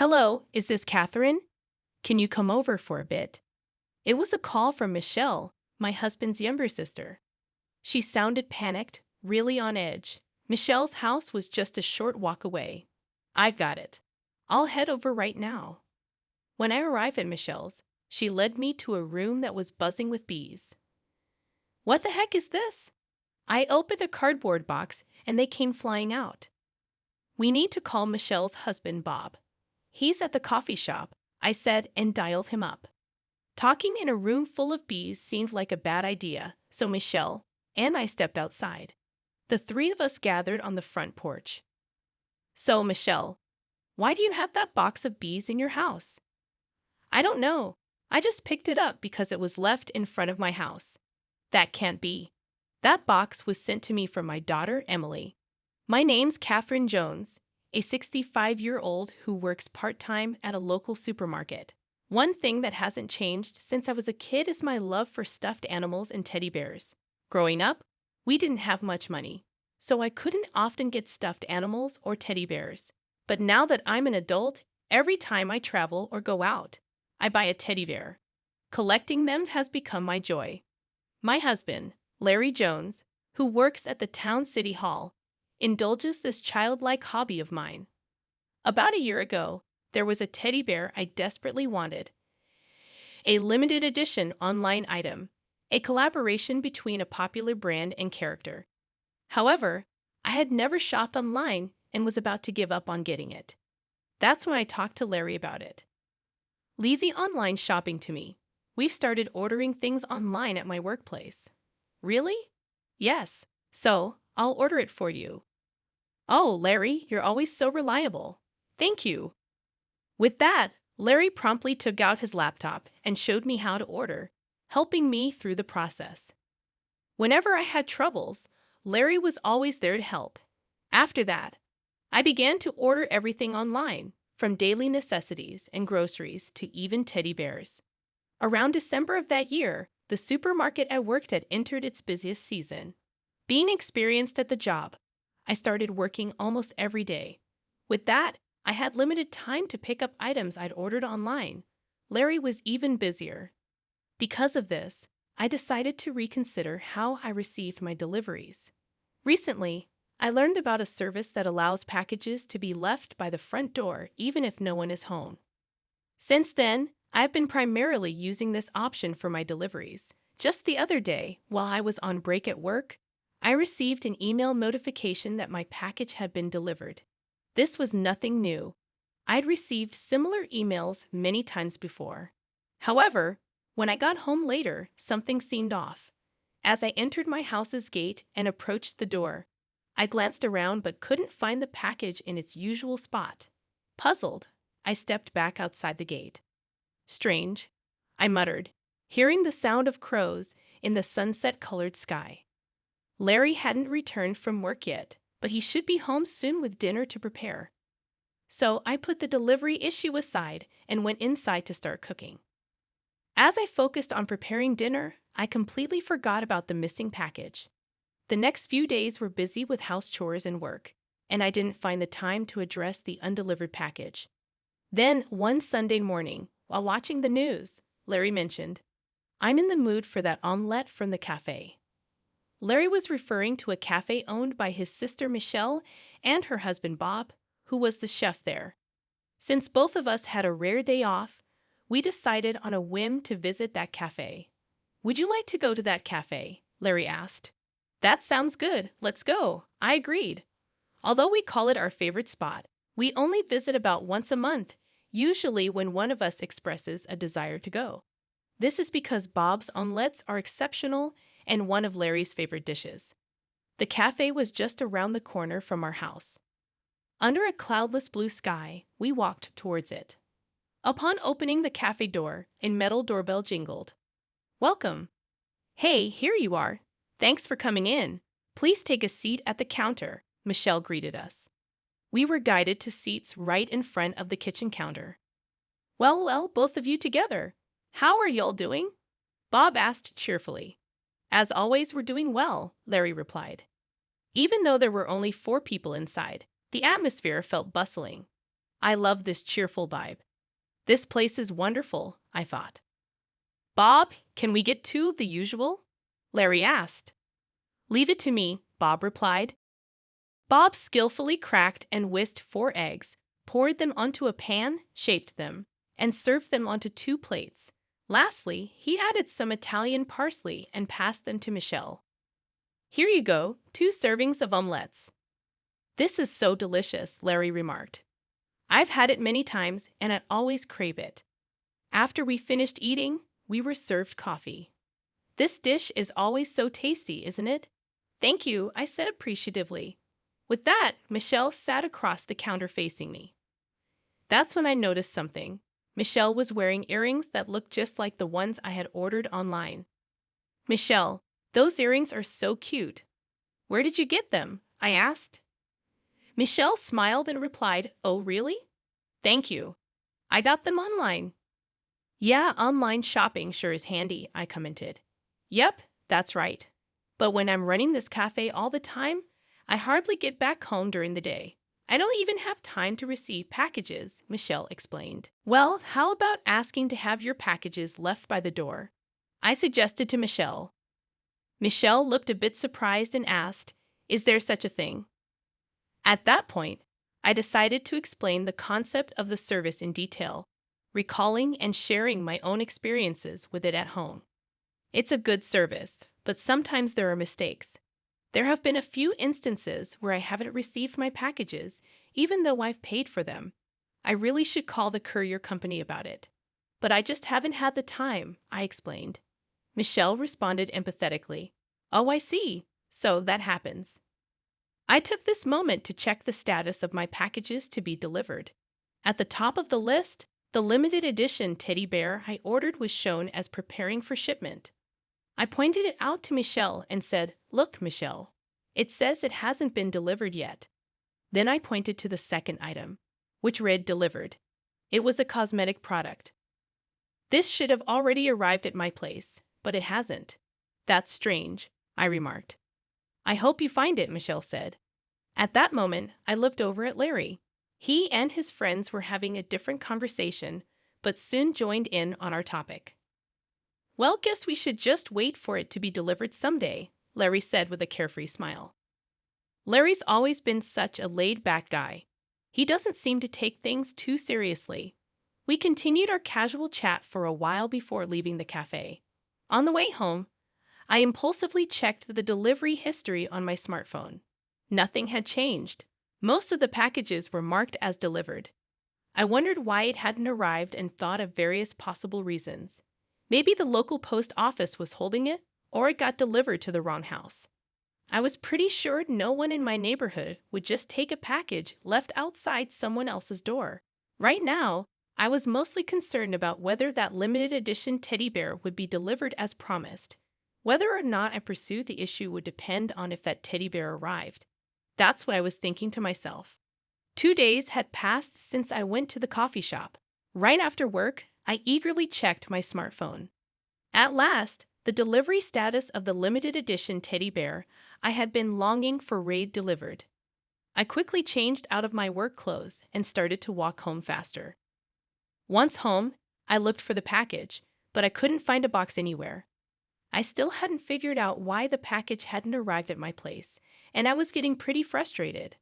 Hello, is this Catherine? Can you come over for a bit? It was a call from Michelle, my husband's younger sister. She sounded panicked, really on edge. Michelle's house was just a short walk away. I've got it. I'll head over right now. When I arrived at Michelle's, she led me to a room that was buzzing with bees. What the heck is this? I opened a cardboard box and they came flying out. We need to call Michelle's husband, Bob. He's at the coffee shop, I said and dialed him up. Talking in a room full of bees seemed like a bad idea, so Michelle and I stepped outside. The three of us gathered on the front porch. So, Michelle, why do you have that box of bees in your house? I don't know. I just picked it up because it was left in front of my house. That can't be. That box was sent to me from my daughter, Emily. My name's Catherine Jones, a 65-year-old who works part-time at a local supermarket. One thing that hasn't changed since I was a kid is my love for stuffed animals and teddy bears. Growing up, we didn't have much money, so I couldn't often get stuffed animals or teddy bears. But now that I'm an adult, every time I travel or go out, I buy a teddy bear. Collecting them has become my joy. My husband, Larry Jones, who works at the town city hall, indulges this childlike hobby of mine. About a year ago, there was a teddy bear I desperately wanted. A limited edition online item, a collaboration between a popular brand and character. However, I had never shopped online and was about to give up on getting it. That's when I talked to Larry about it. Leave the online shopping to me. We've started ordering things online at my workplace. Really? Yes. So, I'll order it for you. Oh, Larry, you're always so reliable. Thank you. With that, Larry promptly took out his laptop and showed me how to order, helping me through the process. Whenever I had troubles, Larry was always there to help. After that, I began to order everything online, from daily necessities and groceries to even teddy bears. Around December of that year, the supermarket I worked at entered its busiest season. Being experienced at the job, I started working almost every day. With that, I had limited time to pick up items I'd ordered online. Larry was even busier. Because of this, I decided to reconsider how I received my deliveries. Recently, I learned about a service that allows packages to be left by the front door even if no one is home. Since then, I've been primarily using this option for my deliveries. Just the other day, while I was on break at work, I received an email notification that my package had been delivered. This was nothing new. I'd received similar emails many times before. However, when I got home later, something seemed off. As I entered my house's gate and approached the door, I glanced around but couldn't find the package in its usual spot. Puzzled, I stepped back outside the gate. Strange, I muttered, hearing the sound of crows in the sunset-colored sky. Larry hadn't returned from work yet, but he should be home soon with dinner to prepare. So I put the delivery issue aside and went inside to start cooking. As I focused on preparing dinner, I completely forgot about the missing package. The next few days were busy with house chores and work, and I didn't find the time to address the undelivered package. Then, one Sunday morning, while watching the news, Larry mentioned, "I'm in the mood for that omelette from the cafe." Larry was referring to a cafe owned by his sister Michelle and her husband Bob, who was the chef there. Since both of us had a rare day off, we decided on a whim to visit that cafe. "Would you like to go to that cafe?" Larry asked. "That sounds good. Let's go," I agreed. Although we call it our favorite spot, we only visit about once a month, usually when one of us expresses a desire to go. This is because Bob's omelettes are exceptional and one of Larry's favorite dishes. The cafe was just around the corner from our house. Under a cloudless blue sky, we walked towards it. Upon opening the cafe door, a metal doorbell jingled. "Welcome." "Hey, here you are. Thanks for coming in. Please take a seat at the counter," Michelle greeted us. We were guided to seats right in front of the kitchen counter. Well, both of you together. How are y'all doing?" Bob asked cheerfully. "As always, we're doing well," Larry replied. Even though there were only 4 people inside, the atmosphere felt bustling. I love this cheerful vibe. This place is wonderful, I thought. Bob, can we get two of the usual? Larry asked. Leave it to me, Bob replied. Bob skillfully cracked and whisked 4 eggs, poured them onto a pan, shaped them, and served them onto 2 plates. Lastly, he added some Italian parsley and passed them to Michelle. Here you go, 2 servings of omelettes. This is so delicious, Larry remarked. I've had it many times and I always crave it. After we finished eating, we were served coffee. This dish is always so tasty, isn't it? Thank you, I said appreciatively. With that, Michelle sat across the counter facing me. That's when I noticed something. Michelle was wearing earrings that looked just like the ones I had ordered online. Michelle, those earrings are so cute. Where did you get them? I asked. Michelle smiled and replied, Oh, really? Thank you. I got them online. Yeah, online shopping sure is handy, I commented. Yep, that's right. But when I'm running this cafe all the time, I hardly get back home during the day. I don't even have time to receive packages, Michelle explained. Well, how about asking to have your packages left by the door? I suggested to Michelle. Michelle looked a bit surprised and asked, Is there such a thing? At that point, I decided to explain the concept of the service in detail, recalling and sharing my own experiences with it at home. It's a good service, but sometimes there are mistakes. There have been a few instances where I haven't received my packages, even though I've paid for them. I really should call the courier company about it. But I just haven't had the time, I explained. Michelle responded empathetically. Oh, I see. So that happens. I took this moment to check the status of my packages to be delivered. At the top of the list, the limited edition teddy bear I ordered was shown as preparing for shipment. I pointed it out to Michelle and said, Look, Michelle, it says it hasn't been delivered yet. Then I pointed to the second item, which read delivered. It was a cosmetic product. This should have already arrived at my place, but it hasn't. That's strange, I remarked. I hope you find it, Michelle said. At that moment, I looked over at Larry. He and his friends were having a different conversation, but soon joined in on our topic. Well, guess we should just wait for it to be delivered someday, Larry said with a carefree smile. Larry's always been such a laid-back guy. He doesn't seem to take things too seriously. We continued our casual chat for a while before leaving the cafe. On the way home, I impulsively checked the delivery history on my smartphone. Nothing had changed. Most of the packages were marked as delivered. I wondered why it hadn't arrived and thought of various possible reasons. Maybe the local post office was holding it, or it got delivered to the wrong house. I was pretty sure no one in my neighborhood would just take a package left outside someone else's door. Right now, I was mostly concerned about whether that limited edition teddy bear would be delivered as promised. Whether or not I pursued the issue would depend on if that teddy bear arrived. That's what I was thinking to myself. 2 days had passed since I went to the coffee shop. Right after work, I eagerly checked my smartphone. At last, the delivery status of the limited edition teddy bear I had been longing for read delivered. I quickly changed out of my work clothes and started to walk home faster. Once home, I looked for the package, but I couldn't find a box anywhere. I still hadn't figured out why the package hadn't arrived at my place, and I was getting pretty frustrated.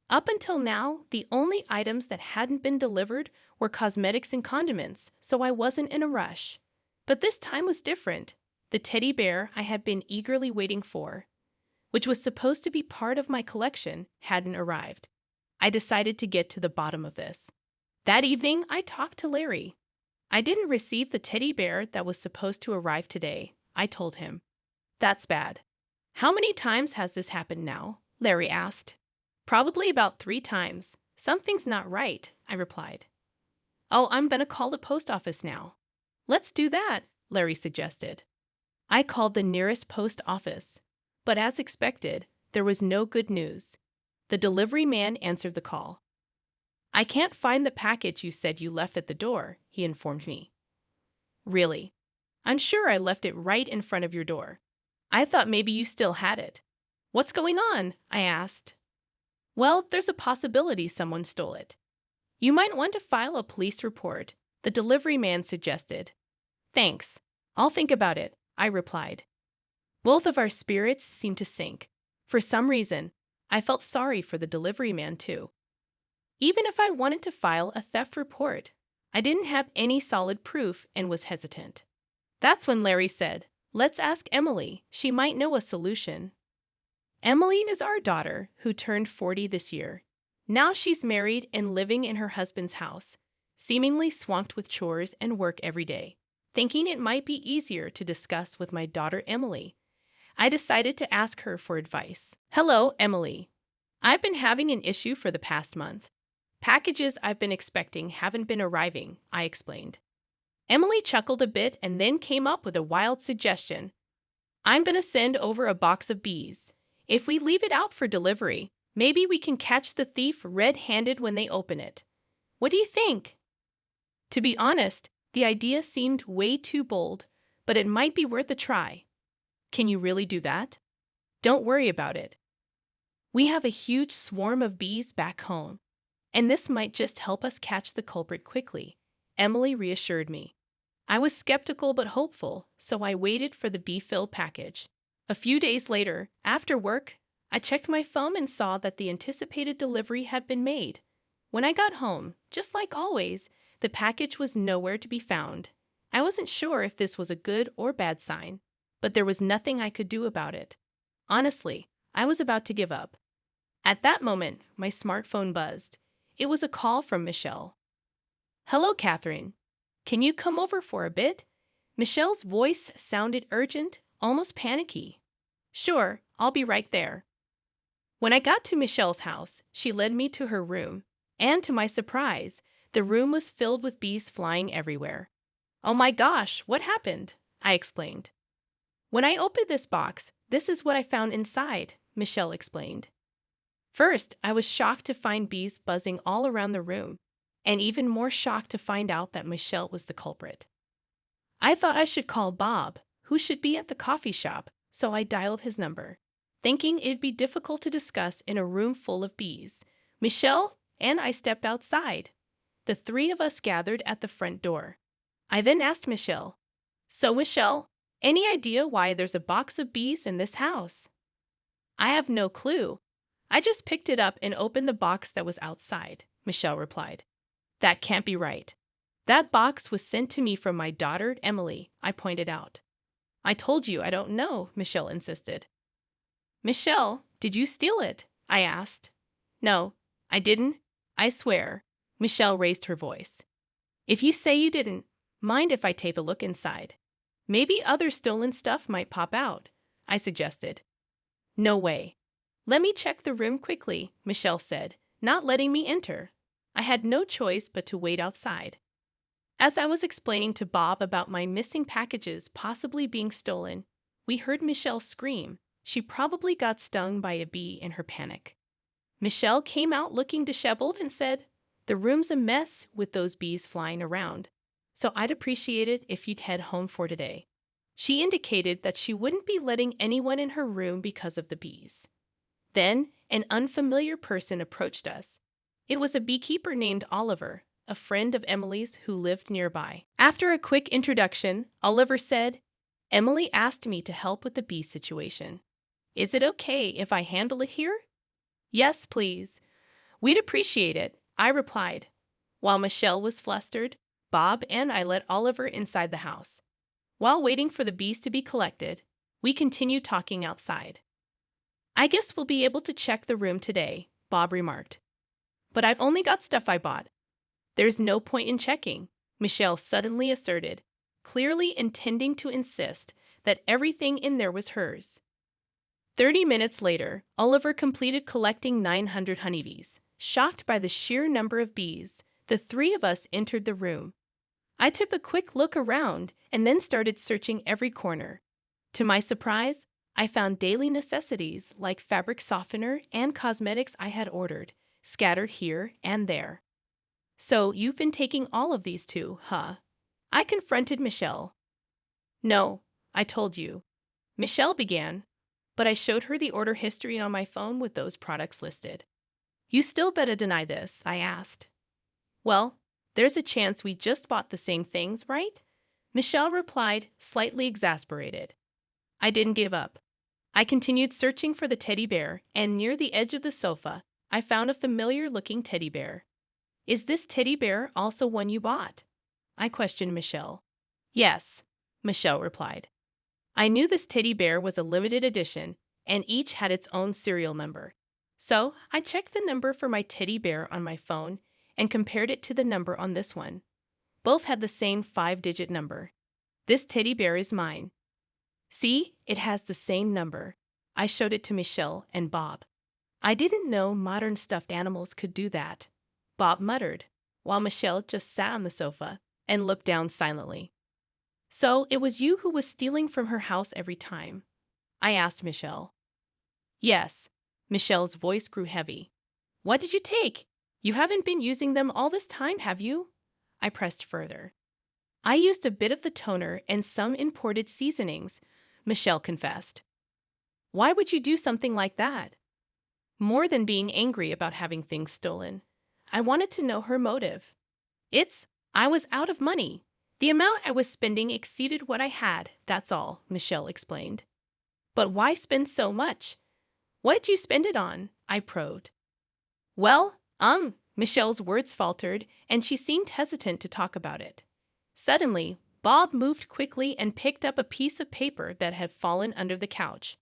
Up until now, the only items that hadn't been delivered were cosmetics and condiments, so I wasn't in a rush. But this time was different. The teddy bear I had been eagerly waiting for, which was supposed to be part of my collection, hadn't arrived. I decided to get to the bottom of this. That evening, I talked to Larry. I didn't receive the teddy bear that was supposed to arrive today, I told him. That's bad. How many times has this happened now? Larry asked. Probably about 3 times. Something's not right, I replied. Oh, I'm gonna call the post office now. Let's do that, Larry suggested. I called the nearest post office, but as expected, there was no good news. The delivery man answered the call. I can't find the package you said you left at the door, he informed me. Really? I'm sure I left it right in front of your door. I thought maybe you still had it. What's going on? I asked. Well, there's a possibility someone stole it. You might want to file a police report, the delivery man suggested. Thanks. I'll think about it, I replied. Both of our spirits seemed to sink. For some reason, I felt sorry for the delivery man too. Even if I wanted to file a theft report, I didn't have any solid proof and was hesitant. That's when Larry said, "Let's ask Emily. She might know a solution." Emily is our daughter, who turned 40 this year. Now she's married and living in her husband's house, seemingly swamped with chores and work every day. Thinking it might be easier to discuss with my daughter Emily, I decided to ask her for advice. "Hello, Emily. I've been having an issue for the past month. Packages I've been expecting haven't been arriving," I explained. Emily chuckled a bit and then came up with a wild suggestion. "I'm going to send over a box of bees. If we leave it out for delivery, maybe we can catch the thief red-handed when they open it. What do you think?" To be honest, the idea seemed way too bold, but it might be worth a try. "Can you really do that?" "Don't worry about it. We have a huge swarm of bees back home, and this might just help us catch the culprit quickly," Emily reassured me. I was skeptical but hopeful, so I waited for the bee-filled package. A few days later, after work, I checked my phone and saw that the anticipated delivery had been made. When I got home, just like always, the package was nowhere to be found. I wasn't sure if this was a good or bad sign, but there was nothing I could do about it. Honestly, I was about to give up. At that moment, my smartphone buzzed. It was a call from Michelle. "Hello, Catherine. Can you come over for a bit?" Michelle's voice sounded urgent, almost panicky. "Sure, I'll be right there." When I got to Michelle's house, she led me to her room, and to my surprise, the room was filled with bees flying everywhere. "Oh my gosh, what happened?" I exclaimed. "When I opened this box, this is what I found inside," Michelle explained. First, I was shocked to find bees buzzing all around the room, and even more shocked to find out that Michelle was the culprit. I thought I should call Bob, who should be at the coffee shop, so I dialed his number. Thinking it'd be difficult to discuss in a room full of bees, Michelle and I stepped outside. The three of us gathered at the front door. I then asked Michelle, "So, Michelle, any idea why there's a box of bees in this house?" "I have no clue. I just picked it up and opened the box that was outside," Michelle replied. "That can't be right. That box was sent to me from my daughter, Emily," I pointed out. "I told you I don't know," Michelle insisted. "Michelle, did you steal it?" I asked. "No, I didn't. I swear." Michelle raised her voice. "If you say you didn't, mind if I take a look inside? Maybe other stolen stuff might pop out," I suggested. "No way. Let me check the room quickly," Michelle said, not letting me enter. I had no choice but to wait outside. As I was explaining to Bob about my missing packages possibly being stolen, we heard Michelle scream. She probably got stung by a bee in her panic. Michelle came out looking disheveled and said, "The room's a mess with those bees flying around, so I'd appreciate it if you'd head home for today." She indicated that she wouldn't be letting anyone in her room because of the bees. Then, an unfamiliar person approached us. It was a beekeeper named Oliver, a friend of Emily's who lived nearby. After a quick introduction, Oliver said, "Emily asked me to help with the bee situation. Is it okay if I handle it here?" "Yes, please. We'd appreciate it," I replied. While Michelle was flustered, Bob and I let Oliver inside the house. While waiting for the bees to be collected, we continued talking outside. "I guess we'll be able to check the room today," Bob remarked. "But I've only got stuff I bought." "There's no point in checking," Michelle suddenly asserted, clearly intending to insist that everything in there was hers. 30 minutes later, Oliver completed collecting 900 honeybees. Shocked by the sheer number of bees, the three of us entered the room. I took a quick look around and then started searching every corner. To my surprise, I found daily necessities like fabric softener and cosmetics I had ordered, scattered here and there. "So you've been taking all of these too, huh?" I confronted Michelle. "No, I told you." Michelle began, but I showed her the order history on my phone with those products listed. "You still better deny this," I asked. Well, there's a chance we just bought the same things, right? Michelle replied, slightly exasperated. I didn't give up. I continued searching for the teddy bear, and near the edge of the sofa, I found a familiar-looking teddy bear. Is this teddy bear also one you bought? I questioned Michelle. Yes, Michelle replied. I knew this teddy bear was a limited edition, and each had its own serial number. So I checked the number for my teddy bear on my phone and compared it to the number on this one. Both had the same 5-digit number. This teddy bear is mine. See, it has the same number. I showed it to Michelle and Bob. I didn't know modern stuffed animals could do that, Bob muttered, while Michelle just sat on the sofa and looked down silently. So it was you who was stealing from her house every time? I asked Michelle. Yes. Michelle's voice grew heavy. What did you take? You haven't been using them all this time, have you? I pressed further. I used a bit of the toner and some imported seasonings, Michelle confessed. Why would you do something like that? More than being angry about having things stolen, I wanted to know her motive. I was out of money. The amount I was spending exceeded what I had, that's all, Michelle explained. But why spend so much? What did you spend it on? I probed. Well, Michelle's words faltered, and she seemed hesitant to talk about it. Suddenly, Bob moved quickly and picked up a piece of paper that had fallen under the couch.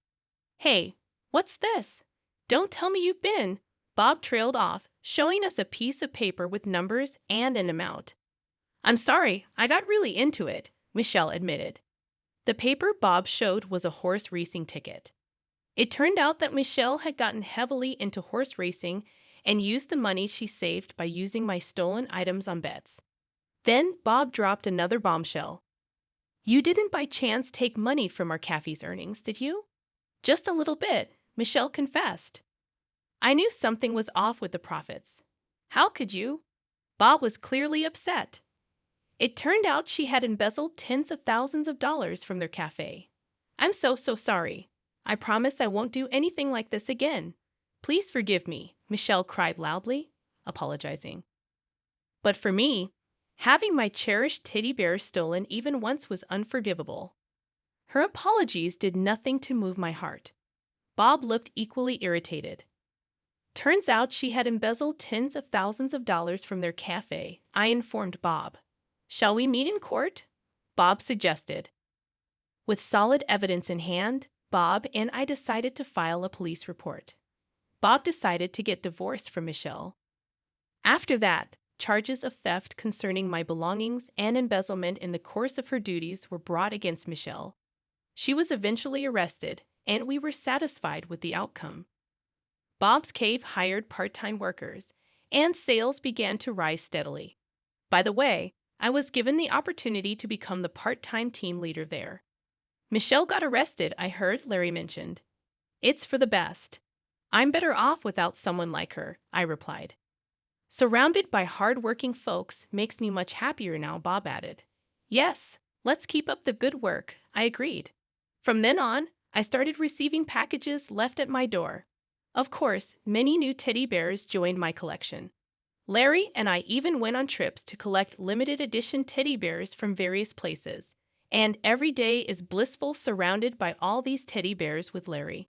Hey, what's this? Don't tell me you've been. Bob trailed off, showing us a piece of paper with numbers and an amount. I'm sorry, I got really into it, Michelle admitted. The paper Bob showed was a horse racing ticket. It turned out that Michelle had gotten heavily into horse racing and used the money she saved by using my stolen items on bets. Then Bob dropped another bombshell. You didn't by chance take money from our cafe's earnings, did you? Just a little bit, Michelle confessed. I knew something was off with the profits. How could you? Bob was clearly upset. It turned out she had embezzled tens of thousands of dollars from their cafe. I'm so sorry. I promise I won't do anything like this again. Please forgive me, Michelle cried loudly, apologizing. But for me, having my cherished teddy bear stolen even once was unforgivable. Her apologies did nothing to move my heart. Bob looked equally irritated. Turns out she had embezzled tens of thousands of dollars from their cafe, I informed Bob. Shall we meet in court? Bob suggested. With solid evidence in hand, Bob and I decided to file a police report. Bob decided to get divorced from Michelle. After that, charges of theft concerning my belongings and embezzlement in the course of her duties were brought against Michelle. She was eventually arrested, and we were satisfied with the outcome. Bob's Cave hired part-time workers, and sales began to rise steadily. By the way, I was given the opportunity to become the part-time team leader there. Michelle got arrested, I heard Larry mentioned. It's for the best. I'm better off without someone like her, I replied. Surrounded by hard-working folks makes me much happier now, Bob added. Yes, let's keep up the good work, I agreed. From then on, I started receiving packages left at my door. Of course, many new teddy bears joined my collection. Larry and I even went on trips to collect limited edition teddy bears from various places. And every day is blissful surrounded by all these teddy bears with Larry.